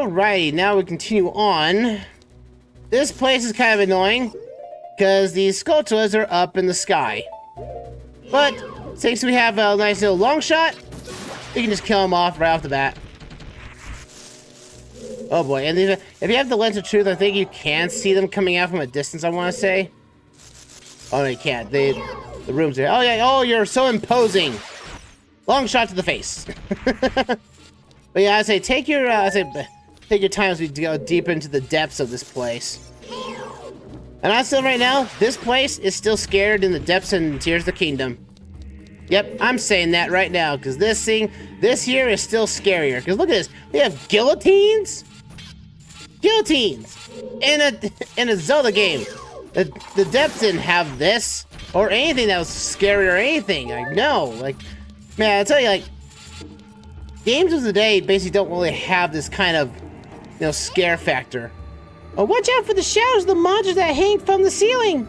Alrighty, now we continue on. This place is kind of annoying because these Skulltulas are up in the sky. But since we have a nice little long shot, we can just kill them off right off the bat. Oh boy, and if you have the lens of truth, I think you can see them coming out from a distance, I want to say. Oh no, you can't. The rooms are... Oh yeah, oh, you're so imposing. Long shot to the face. But yeah, I say take your time as we go deep into the depths of this place. And also right now, this place is still scared in the depths and tears of the kingdom. Yep, I'm saying that right now, because this here is still scarier. Because look at this, we have guillotines? Guillotines! In a Zelda game. The depths didn't have this, or anything that was scary or anything. Like, no, like, man, I tell you, like, games of the day basically don't really have this kind of, you know, scare factor. Oh, watch out for the shadows of the monsters that hang from the ceiling!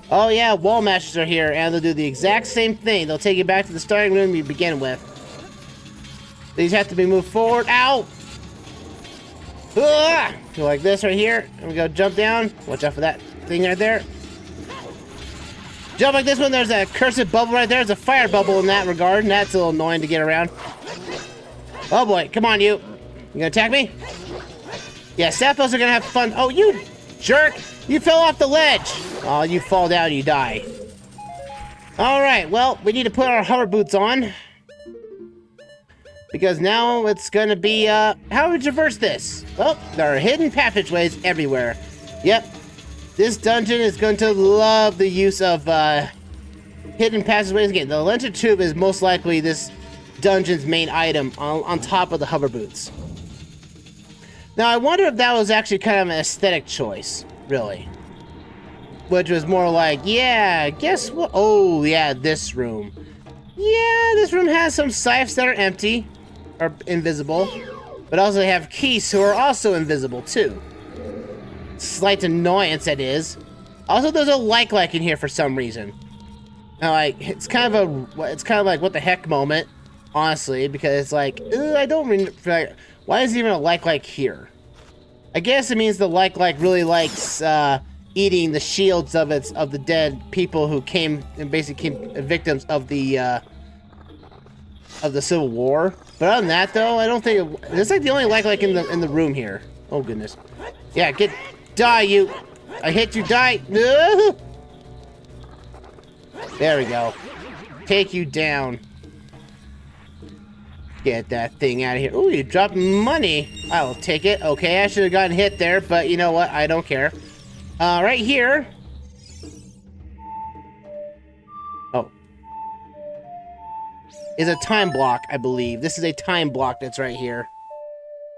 Oh yeah, Wallmasters are here, and they'll do the exact same thing. They'll take you back to the starting room you begin with. These have to be moved forward. Ow! Go like this right here, and we go jump down. Watch out for that thing right there. Jump like this one. There's a cursed bubble right there. There's a fire bubble in that regard, and that's a little annoying to get around. Oh boy, come on, you. You gonna attack me? Yeah, Sappos are gonna have fun. Oh, you jerk! You fell off the ledge! Oh, you fall down, you die. Alright, well, we need to put our hover boots on. Because now it's gonna be, how do we traverse this? Well, there are hidden passageways everywhere. Yep. This dungeon is going to love the use of, hidden passageways. Again, the lantern tube is most likely this dungeon's main item on top of the hover boots. Now, I wonder if that was actually kind of an aesthetic choice, really. Which was more like, yeah, guess what? Oh, yeah, this room. Yeah, this room has some scythes that are empty, or invisible, but also they have keys who are also invisible, too. Slight annoyance, that is. Also, there's a like in here for some reason. Now, like, it's kind of like, what the heck moment, honestly, because it's like, I don't really, like, why is even a like here? I guess it means the like really likes eating the shields of the dead people who came and basically came victims of the Civil War. But other than that, though, I don't think it's like the only like in the room here. Oh goodness, yeah, die you! I hit you, die! There we go. Take you down. Get that thing out of here. Ooh, you dropped money. I will take it. Okay, I should have gotten hit there, but you know what? I don't care. Right here. Oh. Is a time block, I believe. This is a time block that's right here.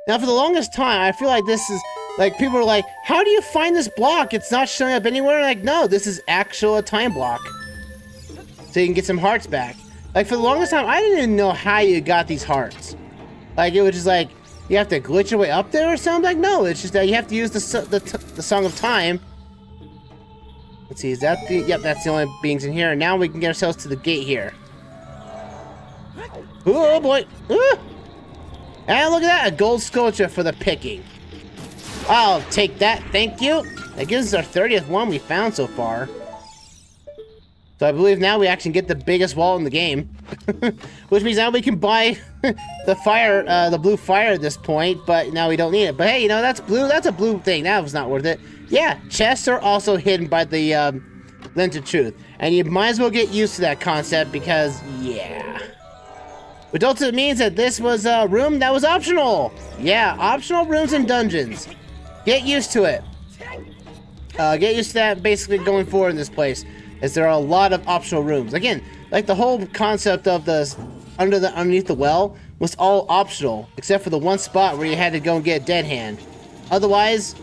Now, for the longest time, I feel like this is... Like, people are like, how do you find this block? It's not showing up anywhere. Like, no, this is actual a time block. So you can get some hearts back. Like, for the longest time, I didn't even know how you got these hearts. Like, it was just like, you have to glitch your way up there or something? Like, no, it's just that you have to use the Song of Time. Let's see, is that the... Yep, that's the only beings in here. And now we can get ourselves to the gate here. Oh, boy. Ooh. And look at that, a gold sculpture for the picking. I'll take that, thank you. That gives us our 30th one we found so far. So I believe now we actually get the biggest wall in the game. Which means now we can buy the blue fire at this point, but now we don't need it. But hey, you know, that's blue, that's a blue thing. That was not worth it. Yeah, chests are also hidden by the Lens of Truth. And you might as well get used to that concept because, yeah. Which also means that this was a room that was optional. Yeah, optional rooms and dungeons. Get used to it. Get used to that basically going forward in this place. As there are a lot of optional rooms. Again, like the whole concept of the underneath the well was all optional, except for the one spot where you had to go and get a dead hand. Otherwise,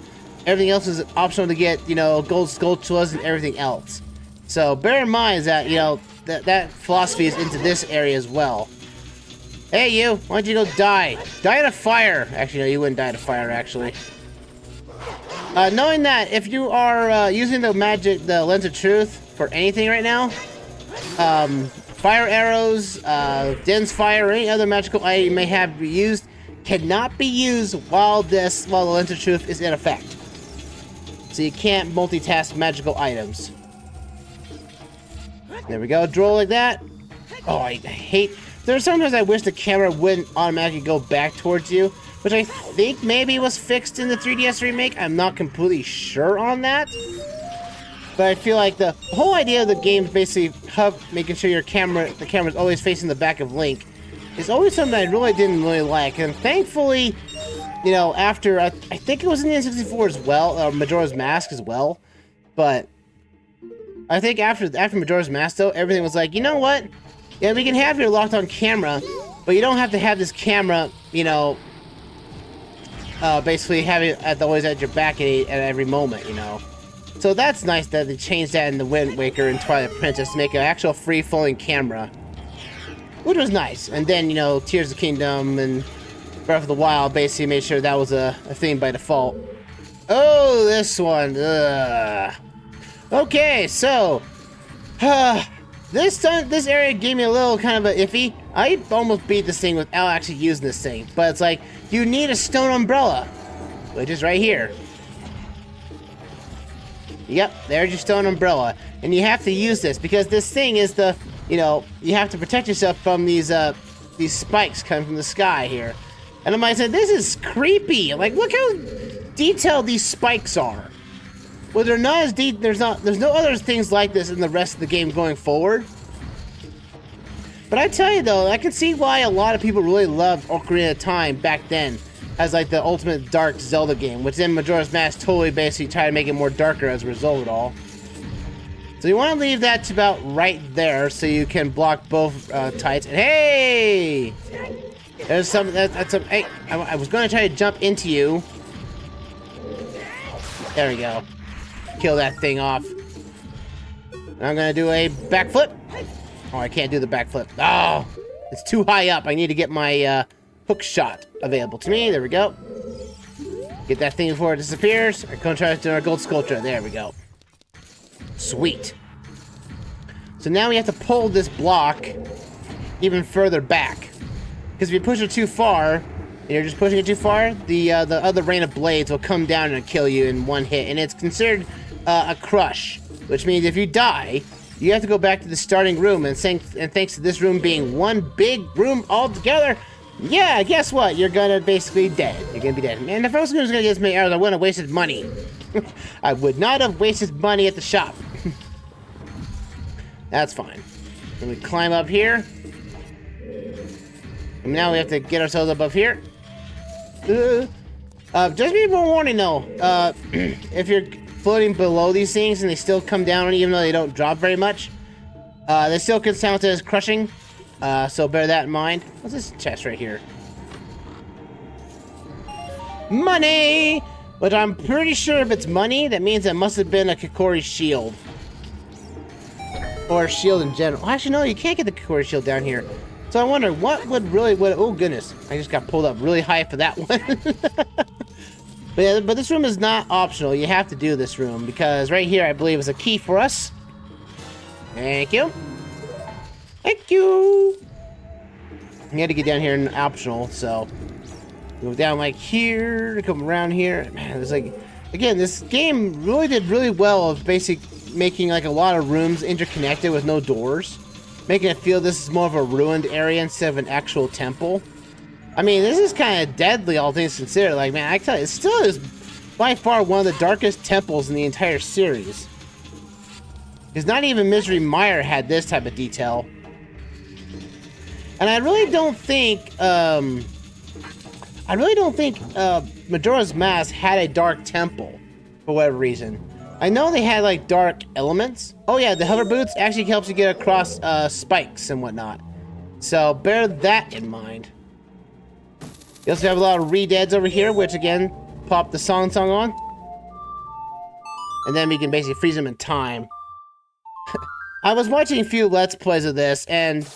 everything else is optional to get, you know, gold Skulltulas and everything else. So bear in mind that, you know, that philosophy is into this area as well. Hey you, why don't you go die? Die in a fire. Actually, no, you wouldn't die in a fire, actually. Knowing that if you are using the Lens of Truth for anything right now, fire arrows, dense fire, or any other magical item you may have used cannot be used while the Lens of Truth is in effect. So you can't multitask magical items. There we go, draw like that. Oh, I hate... There's sometimes I wish the camera wouldn't automatically go back towards you, which I think maybe was fixed in the 3DS remake. I'm not completely sure on that. But I feel like the whole idea of the game is basically making sure the camera's always facing the back of Link is always something I really didn't like. And thankfully, you know, after, I think it was in the N64 as well, Majora's Mask as well. But I think after Majora's Mask, though, everything was like, you know what? Yeah, we can have your locked on camera, but you don't have to have this camera, you know, basically having it always at your back at every moment, you know. So that's nice that they changed that in the Wind Waker and Twilight Princess to make an actual free-flowing camera, which was nice. And then, you know, Tears of the Kingdom and Breath of the Wild basically made sure that was a thing by default. Oh, this one. Ugh. Okay, so this area gave me a little kind of a iffy. I almost beat this thing without actually using this thing, but it's like you need a stone umbrella, which is right here. Yep, there's your stone umbrella, and you have to use this because this thing is the, you know, you have to protect yourself from these spikes coming from the sky here. And I might say, this is creepy. Like, look how detailed these spikes are. Well, they're not as deep. There's no other things like this in the rest of the game going forward. But I tell you though, I can see why a lot of people really loved Ocarina of Time back then as like the ultimate dark Zelda game, which then Majora's Mask totally basically tried to make it more darker as a result of it all. So you want to leave that to about right there so you can block both tights. And hey! There's some, that's some, hey, I was going to try to jump into you. There we go. Kill that thing off. I'm gonna do a backflip. Oh, I can't do the backflip. Oh, it's too high up. I need to get my hook shot available to me. There we go. Get that thing before it disappears. I'm gonna try to do our gold sculpture. There we go. Sweet. So now we have to pull this block even further back. Because if you push it too far, and you're just pushing it too far, the other rain of blades will come down and kill you in one hit. And it's considered a crush, which means if you die, you have to go back to the starting room. And thanks to this room being one big room altogether, yeah, guess what? You're gonna basically dead. You're gonna be dead. Man, if I was gonna get as many arrows, I wouldn't have wasted money. I would not have wasted money at the shop. That's fine. Then we climb up here. And now we have to get ourselves above here. Just be more warning though. If you're floating below these things and they still come down, even though they don't drop very much, they still can count as crushing. So bear that in mind. What's this chest right here? Money! But I'm pretty sure if it's money, that means it must have been a Kokori shield. Or a shield in general. Well, actually, no, you can't get the Kokori shield down here. So I wonder what would oh goodness, I just got pulled up really high for that one. But yeah, but this room is not optional. You have to do this room because right here, I believe, is a key for us. Thank you. Thank you. You had to get down here in optional, so go down like here, come around here. Man, it's like, again, this game really did really well of making like a lot of rooms interconnected with no doors, making it feel this is more of a ruined area instead of an actual temple. I mean, this is kind of deadly, all things considered. Like, man, I tell you, it still is by far one of the darkest temples in the entire series. Because not even Misery Mire had this type of detail. And I really don't think, Majora's Mask had a dark temple, for whatever reason. I know they had, like, dark elements. Oh, yeah, the hover boots actually helps you get across, spikes and whatnot. So, bear that in mind. You also have a lot of ReDeads over here, which, again, pop the song on. And then we can basically freeze them in time. I was watching a few Let's Plays of this, and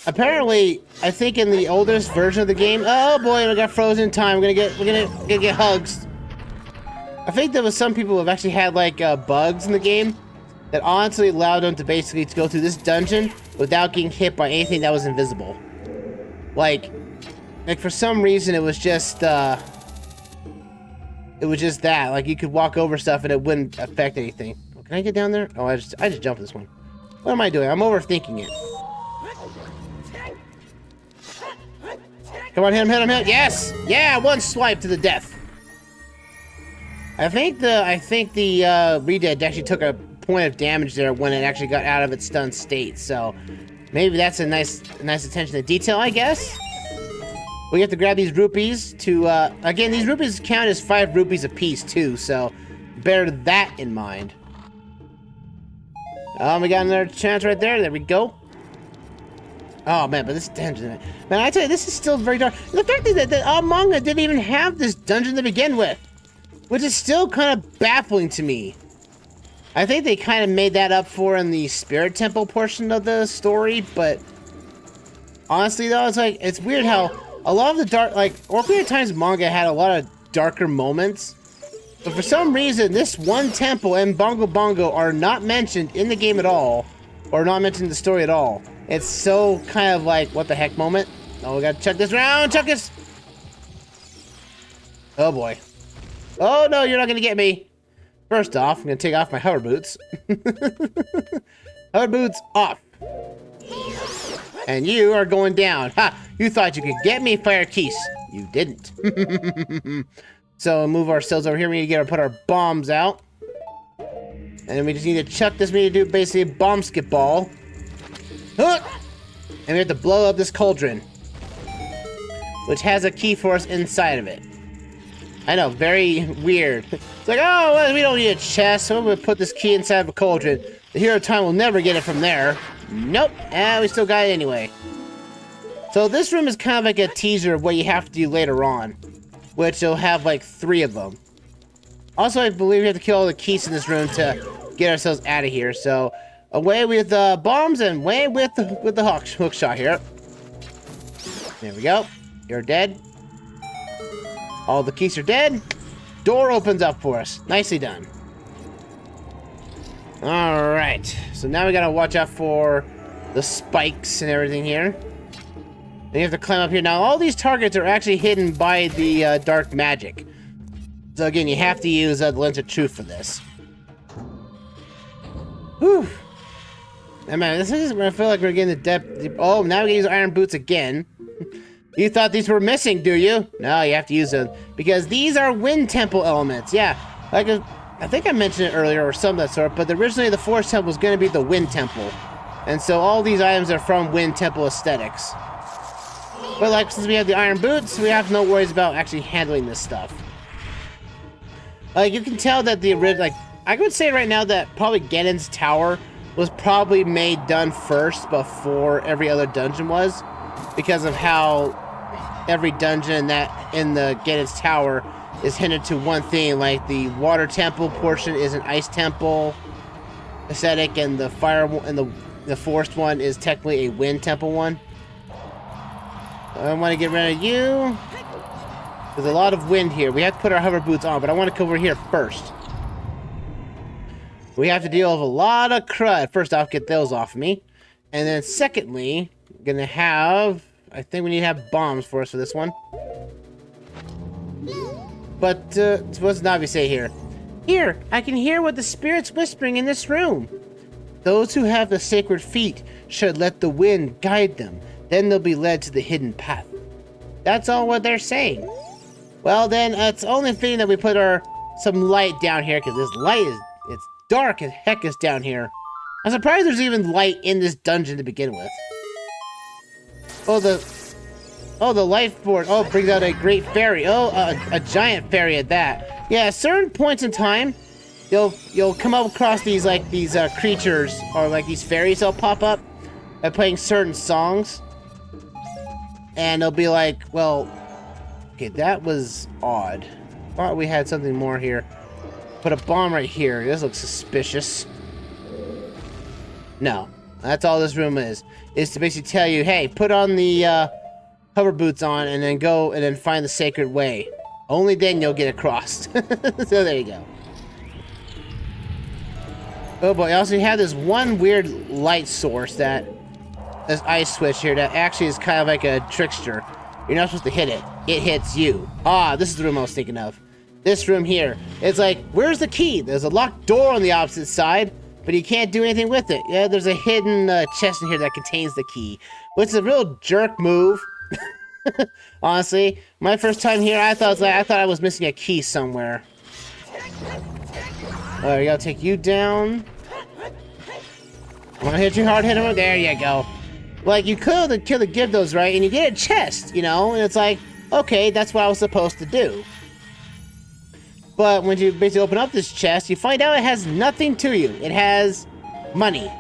apparently, I think in the oldest version of the game, oh boy, we got frozen in time. We're gonna get hugs. I think there was some people who have actually had like bugs in the game that honestly allowed them to basically go through this dungeon without getting hit by anything that was invisible. Like, like for some reason it was just that. Like you could walk over stuff and it wouldn't affect anything. Oh, can I get down there? Oh, I just jumped this one. What am I doing? I'm overthinking it. Come on, hit him. Yes! Yeah, one swipe to the death. I think the ReDead actually took a point of damage there when it actually got out of its stunned state, so maybe that's a nice attention to detail, I guess. We have to grab these rupees to, again, these rupees count as 5 rupees a piece too, so bear that in mind. We got another chance right there. There we go. Oh man, but this dungeon, man, I tell you, this is still very dark. The fact is that manga didn't even have this dungeon to begin with, which is still kind of baffling to me. I think they kind of made that up for in the Spirit Temple portion of the story, but honestly though, it's weird how a lot of the dark, like, Ocarina of Time's manga had a lot of darker moments, but for some reason, this one temple and Bongo Bongo are not mentioned in the game at all, or not mentioned in the story at all. It's so kind of like, what the heck moment. Oh, we gotta chuck this around, chuck this! Oh boy. Oh no, you're not gonna get me! First off, I'm gonna take off my hover boots. Hover boots off. And you are going down. Ha! You thought you could get me, Fire Keese. You didn't. So move ourselves over here. We need to put our bombs out. And then we just need to chuck this. We need to do basically a bomb skip ball. And we have to blow up this cauldron, which has a key for us inside of it. I know, very weird. It's like, oh, well, we don't need a chest, so we'll put this key inside of a cauldron. The hero of time will never get it from there. Nope, we still got it anyway. So this room is kind of like a teaser of what you have to do later on, which will have like 3 of them. Also, I believe we have to kill all the keys in this room to get ourselves out of here. So away with the bombs and away with the hook shot here. There we go. You're dead. All the keys are dead. Door opens up for us. Nicely done. Alright. So now we gotta watch out for the spikes and everything here. Then you have to climb up here. Now all these targets are actually hidden by the dark magic. So again, you have to use the lens of truth for this. Whew. And man, this is where I feel like we're getting the depth. Oh, now we can use iron boots again. You thought these were missing, do you? No, you have to use them because these are wind temple elements. Yeah, like I think I mentioned it earlier or some of that sort, but originally the forest temple was going to be the wind temple. And so all these items are from wind temple aesthetics. But like, since we have the iron boots, we have no worries about actually handling this stuff. Like, you can tell that the original, like, I would say right now that probably Ganon's tower was probably done first before every other dungeon was, because of how every dungeon in the Ganon's tower is hinted to one thing. Like the water temple portion is an ice temple aesthetic, and the fire and the forest one is technically a wind temple one. I want to get rid of you. There's a lot of wind here. We have to put our hover boots on, but I want to come over here first. We have to deal with a lot of crud. First off, get those off of me. And then secondly, we're gonna have, I think we need to have bombs for us for this one. But, what's Navi say here? Here, I can hear what the spirit's whispering in this room. Those who have the sacred feet should let the wind guide them. Then they'll be led to the hidden path. That's all what they're saying. Well then, it's only fitting that we put some light down here, because this light it's dark as heck is down here. I'm surprised there's even light in this dungeon to begin with. Oh, the life board. Oh, it brings out a great fairy. Oh, a giant fairy at that. Yeah, at certain points in time, you'll come up across these creatures, or like these fairies that'll pop up by playing certain songs. And they'll be like, well, okay, that was odd. Thought we had something more here. Put a bomb right here. This looks suspicious. No, that's all this room is to basically tell you, hey, put on the hover boots on and then go and then find the sacred way. Only then you'll get across. So there you go. Oh boy, I also have this one weird light source this ice switch here that actually is kind of like a trickster. you're not supposed to hit it. It hits you. Ah, this is the room I was thinking of. This room here. It's like, where's the key? There's a locked door on the opposite side, but you can't do anything with it. Yeah, there's a hidden chest in here that contains the key, which is a real jerk move. Honestly, my first time here, I thought I was missing a key somewhere. Alright, we gotta take you down. I'm gonna hit you hard, hit him. There you go. Like, you kill the Gyptos, right? And you get a chest, you know? And it's like, okay, that's what I was supposed to do. But when you basically open up this chest, you find out it has nothing to you. It has money.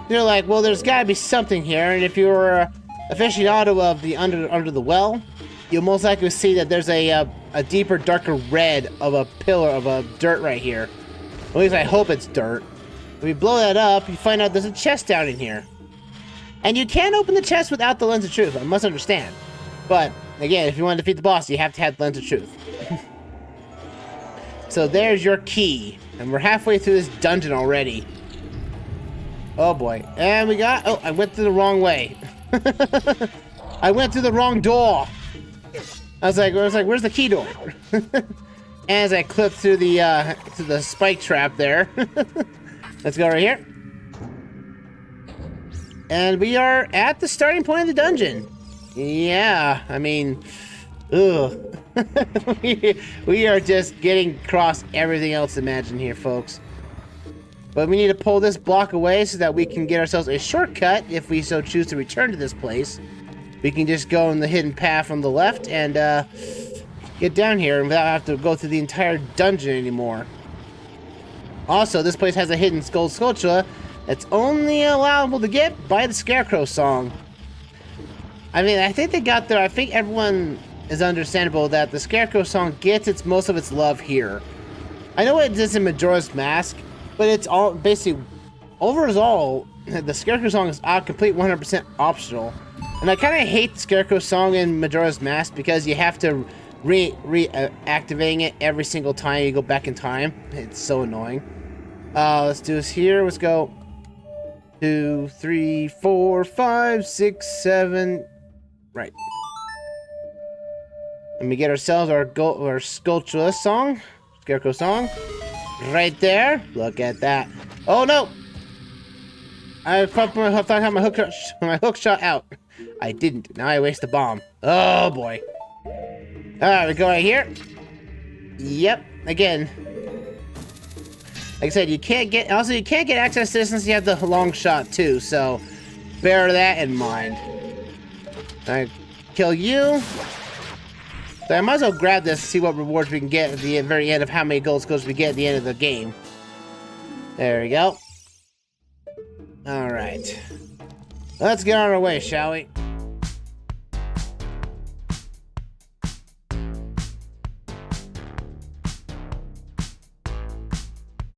You're like, well, there's gotta be something here. And if you're an aficionado of the under the well, you'll most likely see that there's a deeper, darker red of a pillar of a dirt right here. At least I hope it's dirt. When you blow that up, you find out there's a chest down in here. And you can't open the chest without the Lens of Truth, I must understand. But, again, if you want to defeat the boss, you have to have the Lens of Truth. So there's your key. And we're halfway through this dungeon already. Oh boy. And we got... Oh, I went through the wrong way. I went through the wrong door. I was like, where's the key door? As I clipped through the spike trap there. Let's go right here. And we are at the starting point of the dungeon. Yeah, I mean, ugh. we are just getting across everything else imagined here, folks. But we need to pull this block away so that we can get ourselves a shortcut if we so choose to return to this place. We can just go in the hidden path from the left and get down here without having to go through the entire dungeon anymore. Also, this place has a hidden Skulltula that's only allowable to get by the Scarecrow song. I mean, I think they got there. I think everyone is understandable that the Scarecrow song gets most of its love here. I know it is in Majora's Mask, but it's all basically overall the Scarecrow song is complete 100% optional. And I kind of hate the Scarecrow song in Majora's Mask because you have to reactivating it every single time you go back in time. It's so annoying. Let's do this here. Let's go 2, 3, 4, 5, 6, 7. Right. And we get ourselves our Skulltula song, Scarecrow song, right there. Look at that. Oh no! I thought I had my hook shot out. I didn't. Now I waste the bomb. Oh boy. Alright, we go right here. Yep. Again. Like I said, you can't get access to this unless you have the long shot too, so bear that in mind. I kill you. So I might as well grab this and see what rewards we can get at the very end of how many gold skulls we get at the end of the game. There we go. Alright. Let's get on our way, shall we?